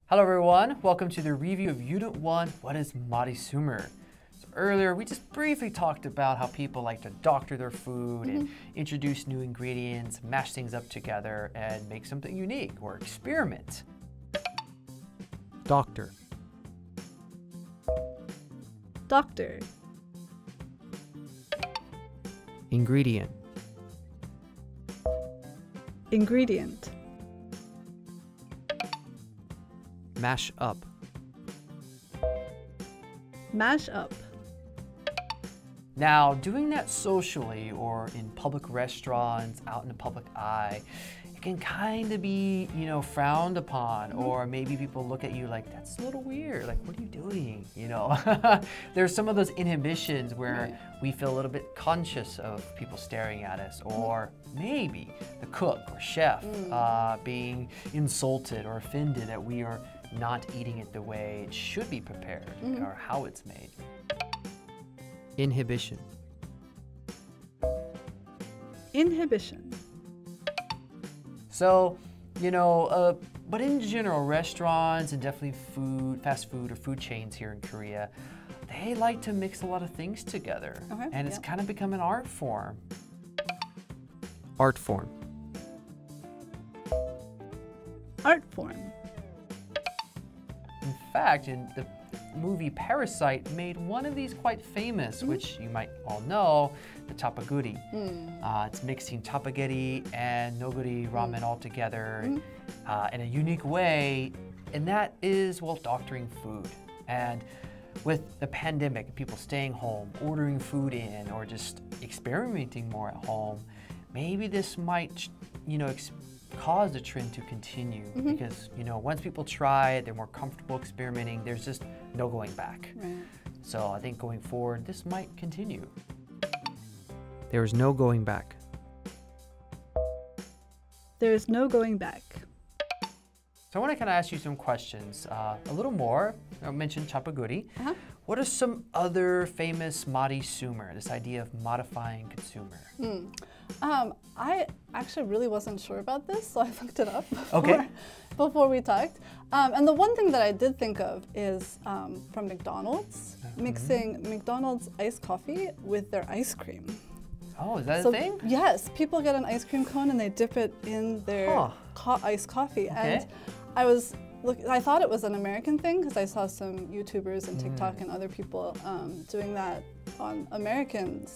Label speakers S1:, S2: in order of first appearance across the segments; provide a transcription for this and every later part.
S1: Hello everyone, welcome to the review of Unit 1, What is Modisumer? So earlier we just briefly talked about how people like to doctor their food and introduce new ingredients, mash things up together and make something unique or experiment. Doctor.
S2: Doctor.
S1: Ingredient.
S2: Ingredient.
S1: Mash up.
S2: Mash up.
S1: Now, doing that socially or in public restaurants, out in the public eye, it can kind of be, frowned upon, or maybe people look at you like, that's a little weird, like, what are you doing, There's some of those inhibitions where we feel a little bit conscious of people staring at us, or maybe the cook or chef being insulted or offended that we are not eating it the way it should be prepared or how it's made. Inhibition.
S2: Inhibition.
S1: So, but in general, restaurants and definitely fast food or food chains here in Korea, they like to mix a lot of things together.
S2: Okay,
S1: and it's kind of become an art form. Art form.
S2: Art form.
S1: In fact, in the movie Parasite made one of these quite famous, which you might all know, the chapaguri. It's mixing chapaguri and noguri ramen all together in a unique way, and that is, well, doctoring food. And with the pandemic, people staying home, ordering food in, or just experimenting more at home, maybe this might, cause the trend to continue because, once people try it, they're more comfortable experimenting, there's just no going back.
S2: Right.
S1: So I think going forward, this might continue. There is no going back.
S2: There is no going back.
S1: So I want to kind of ask you some questions, a little more. I mentioned chapaguri. What are some other famous modisumer, this idea of modifying consumer?
S2: I actually really wasn't sure about this, so I looked it up before we talked. And the one thing that I did think of is from McDonald's, mixing McDonald's iced coffee with their ice cream.
S1: Oh, is that a thing?
S2: Yes, people get an ice cream cone and they dip it in their iced coffee. And I thought it was an American thing because I saw some YouTubers and TikTok and other people doing that on American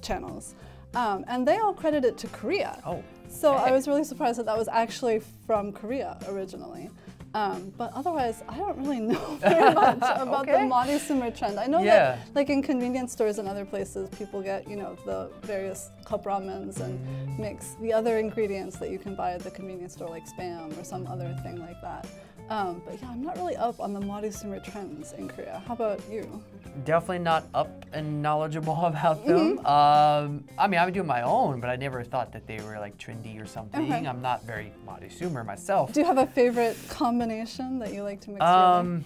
S2: channels. And they all credit it to Korea.
S1: Oh,
S2: so I was really surprised that was actually from Korea originally. But otherwise, I don't really know very much about the modisumer trend. I know that, like in convenience stores and other places, people get, the various cup ramens and mix the other ingredients that you can buy at the convenience store, like Spam or some other thing like that. But yeah, I'm not really up on the modisumer trends in Korea. How about you?
S1: Definitely not up and knowledgeable about them. I mean, I would do my own, but I never thought that they were like trendy or something. I'm not very modisumer myself.
S2: Do you have a favorite combination that you like to mix together?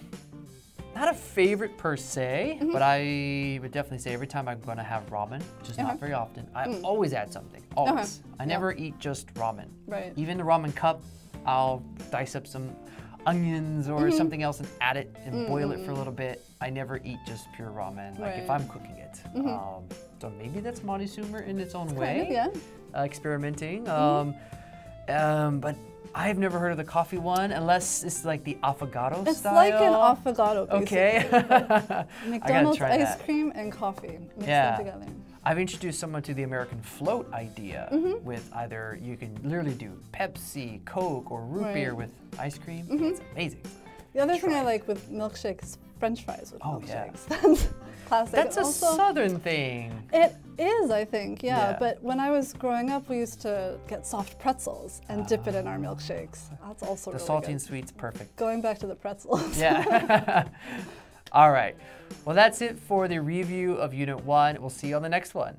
S1: Not a favorite per se, but I would definitely say every time I'm going to have ramen, which is not very often, I always add something, always. I never eat just ramen.
S2: Right.
S1: Even the ramen cup, I'll dice up some onions or something else and add it and boil it for a little bit. I never eat just pure ramen, like if I'm cooking it. So maybe that's modisumer in its own way, experimenting. But I've never heard of the coffee one, unless it's like the affogato style.
S2: It's like an affogato, basically.
S1: Okay.
S2: McDonald's ice cream and coffee mixed them together.
S1: I've introduced someone to the American float idea with either, you can literally do Pepsi, Coke, or root beer with ice cream. It's amazing.
S2: The other thing I like with milkshakes is French fries with milkshakes.
S1: That's
S2: classic.
S1: That's a southern thing.
S2: It is, I think, yeah. But when I was growing up, we used to get soft pretzels and dip it in our milkshakes. That's also really good.
S1: The salty and sweet's perfect.
S2: Going back to the pretzels.
S1: Yeah. All right. Well, that's it for the review of Unit 1. We'll see you on the next one.